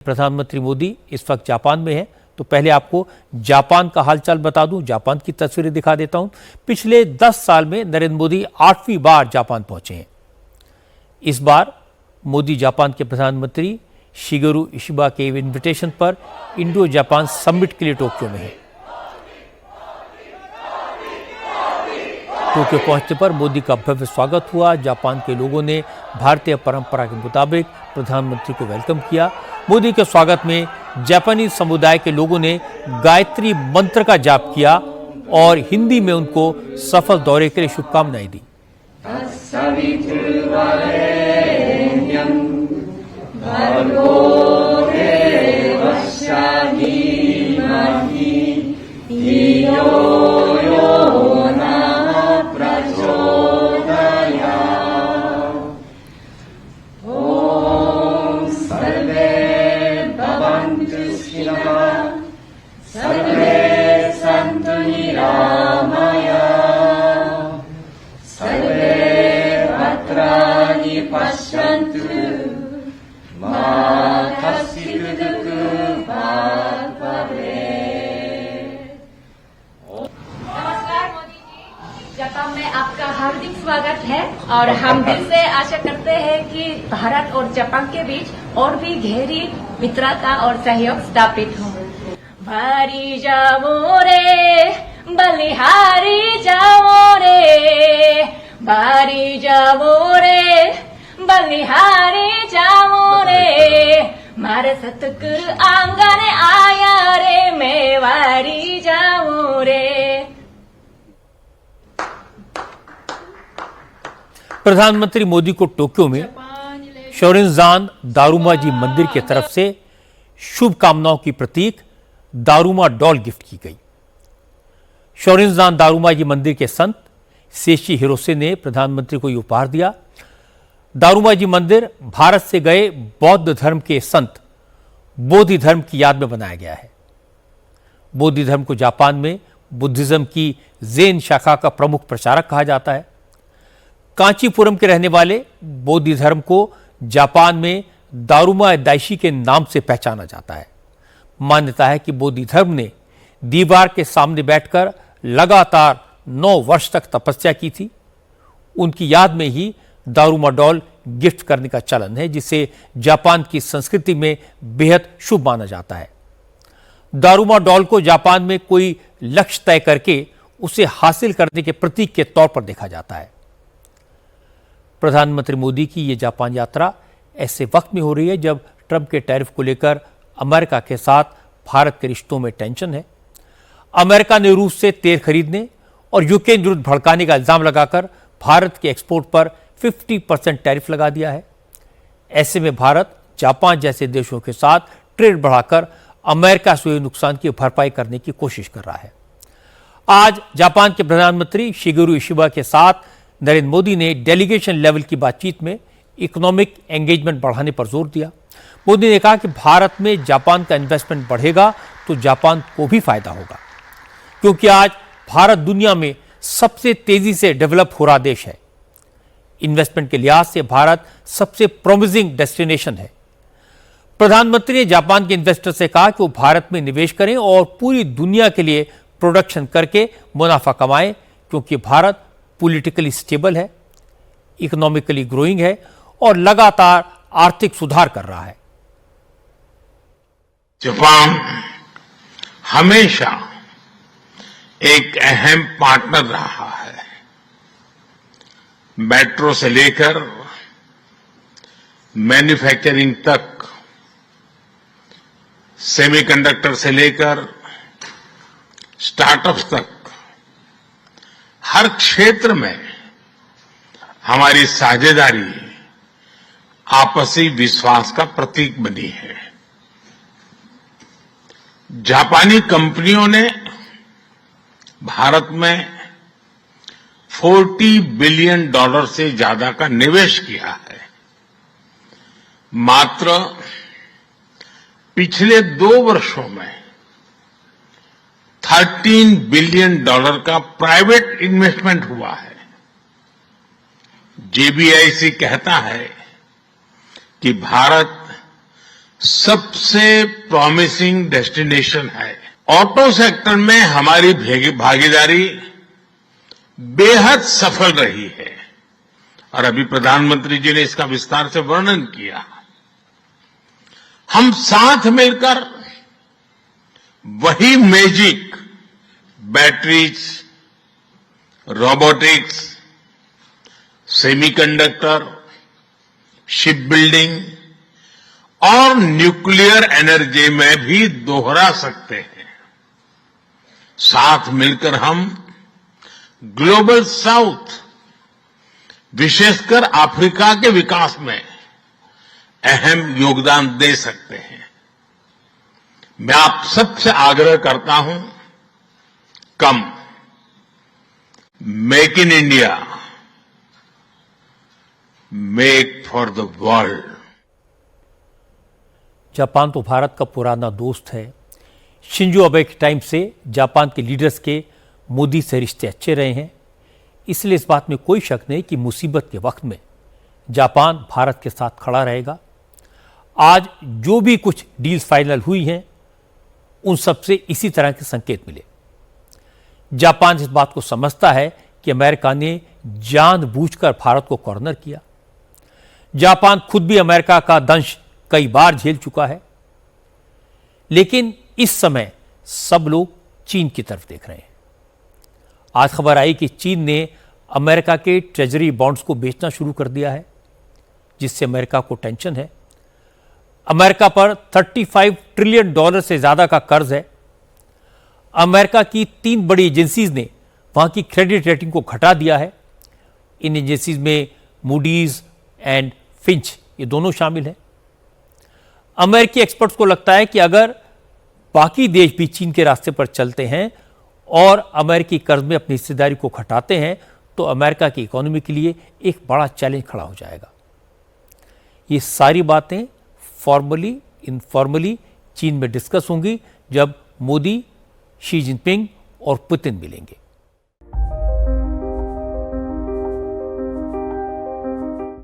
प्रधानमंत्री मोदी इस वक्त जापान में हैं, तो पहले आपको जापान का हालचाल बता दूं, जापान की तस्वीरें दिखा देता हूं। पिछले 10 साल में नरेंद्र मोदी 8वीं बार जापान पहुंचे हैं। इस बार मोदी जापान के प्रधानमंत्री शिगेरू इशिबा के इन्विटेशन पर इंडो जापान समिट के लिए टोक्यो में हैं। टोक्यो पहुंचने पर मोदी का भव्य स्वागत हुआ। जापान के लोगों ने भारतीय परंपरा के मुताबिक प्रधानमंत्री को वेलकम किया। मोदी के स्वागत में जापानीज समुदाय के लोगों ने गायत्री मंत्र का जाप किया और हिंदी में उनको सफल दौरे के लिए शुभकामनाएं दी। जापान में आपका हार्दिक स्वागत है और हम दिल से आशा करते हैं कि भारत और जापान के बीच और भी गहरी मित्रता और सहयोग स्थापित हो। भारी जाओ रे बलिहारी जाओ रे, भारी जाओ रे बलिहारी जाओ रे, मारे सतगुरु आंगन आया रे मेवारी जाओ रे। प्रधानमंत्री मोदी को टोक्यो में शोरिंजान दारुमाजी मंदिर की तरफ से शुभकामनाओं की प्रतीक दारुमा डॉल गिफ्ट की गई। शोरिंजान दारुमाजी मंदिर के संत सेशी हिरोसे ने प्रधानमंत्री को यह उपहार दिया। दारुमाजी मंदिर भारत से गए बौद्ध धर्म के संत बोधि धर्म की याद में बनाया गया है। बोधि धर्म को जापान में बुद्धिज्म की ज़ेन शाखा का प्रमुख प्रचारक कहा जाता है। कांचीपुरम के रहने वाले बोधि धर्म को जापान में दारुमा दाइशी के नाम से पहचाना जाता है। मान्यता है कि बोधि धर्म ने दीवार के सामने बैठकर लगातार 9 वर्ष तक तपस्या की थी। उनकी याद में ही दारुमा डॉल गिफ्ट करने का चलन है, जिसे जापान की संस्कृति में बेहद शुभ माना जाता है। दारुमा डॉल को जापान में कोई लक्ष्य तय करके उसे हासिल करने के प्रतीक के तौर पर देखा जाता है। प्रधानमंत्री मोदी की ये जापान यात्रा ऐसे वक्त में हो रही है जब ट्रंप के टैरिफ को लेकर अमेरिका के साथ भारत के रिश्तों में टेंशन है। अमेरिका ने रूस से तेल खरीदने और यूक्रेन विरुद्ध भड़काने का इल्जाम लगाकर भारत के एक्सपोर्ट पर 50% टैरिफ लगा दिया है। ऐसे में भारत जापान जैसे देशों के साथ ट्रेड बढ़ाकर अमेरिका से हुए नुकसान की भरपाई करने की कोशिश कर रहा है। आज जापान के प्रधानमंत्री शिगेरू इशिबा के साथ नरेंद्र मोदी ने डेलीगेशन लेवल की बातचीत में इकोनॉमिक एंगेजमेंट बढ़ाने पर जोर दिया। मोदी ने कहा कि भारत में जापान का इन्वेस्टमेंट बढ़ेगा तो जापान को भी फायदा होगा, क्योंकि आज भारत दुनिया में सबसे तेजी से डेवलप हो रहा देश है। इन्वेस्टमेंट के लिहाज से भारत सबसे प्रोमिसिंग डेस्टिनेशन है। प्रधानमंत्री ने जापान के इन्वेस्टर से कहा कि वो भारत में निवेश करें और पूरी दुनिया के लिए प्रोडक्शन करके मुनाफा कमाएं, क्योंकि भारत पॉलिटिकली स्टेबल है, इकोनॉमिकली ग्रोइंग है और लगातार आर्थिक सुधार कर रहा है। जापान हमेशा एक अहम पार्टनर रहा है। मेट्रो से लेकर मैन्युफैक्चरिंग तक, सेमीकंडक्टर से लेकर स्टार्टअप्स तक, हर क्षेत्र में हमारी साझेदारी आपसी विश्वास का प्रतीक बनी है। जापानी कंपनियों ने भारत में $40 बिलियन से ज्यादा का निवेश किया है। मात्र पिछले 2 वर्षों में $13 बिलियन का प्राइवेट इन्वेस्टमेंट हुआ है। जेबीआईसी कहता है कि भारत सबसे प्रॉमिसिंग डेस्टिनेशन है। ऑटो सेक्टर में हमारी भागीदारी बेहद सफल रही है और अभी प्रधानमंत्री जी ने इसका विस्तार से वर्णन किया। हम साथ मिलकर वही magic batteries, robotics, semiconductor, ship building और न्यूक्लियर एनर्जी में भी दोहरा सकते हैं। साथ मिलकर हम ग्लोबल साउथ, विशेषकर अफ्रीका के विकास में अहम योगदान दे सकते हैं। मैं आप सबसे आग्रह करता हूं, कम make in India, make for the world. Japan तो भारत का पुराना दोस्त है। शिंजो अबे के टाइम से जापान के लीडर्स के मोदी से रिश्ते अच्छे रहे हैं, इसलिए इस बात में कोई शक नहीं कि मुसीबत के वक्त में जापान भारत के साथ खड़ा रहेगा। आज जो भी कुछ डील्स फाइनल हुई हैं, उन सब से इसी तरह के संकेत मिले। जापान इस बात को समझता है कि अमेरिका ने जानबूझकर भारत को कॉर्नर किया। जापान खुद भी अमेरिका का दंश कई बार झेल चुका है, लेकिन इस समय सब लोग चीन की तरफ देख रहे हैं। आज खबर आई कि चीन ने अमेरिका के ट्रेजरी बॉन्ड्स को बेचना शुरू कर दिया है, जिससे अमेरिका को टेंशन है। अमेरिका पर $35 ट्रिलियन से ज्यादा का कर्ज है। अमेरिका की 3 बड़ी एजेंसीज ने वहां की क्रेडिट रेटिंग को घटा दिया है। इन एजेंसीज में मूडीज एंड फिंच, ये दोनों शामिल हैं। अमेरिकी एक्सपर्ट्स को लगता है कि अगर बाकी देश भी चीन के रास्ते पर चलते हैं और अमेरिकी कर्ज में अपनी हिस्सेदारी को घटाते हैं, तो अमेरिका की इकोनॉमी के लिए एक बड़ा चैलेंज खड़ा हो जाएगा। ये सारी बातें फॉर्मली इनफॉर्मली चीन में डिस्कस होंगी जब मोदी, शी जिनपिंग और पुतिन मिलेंगे।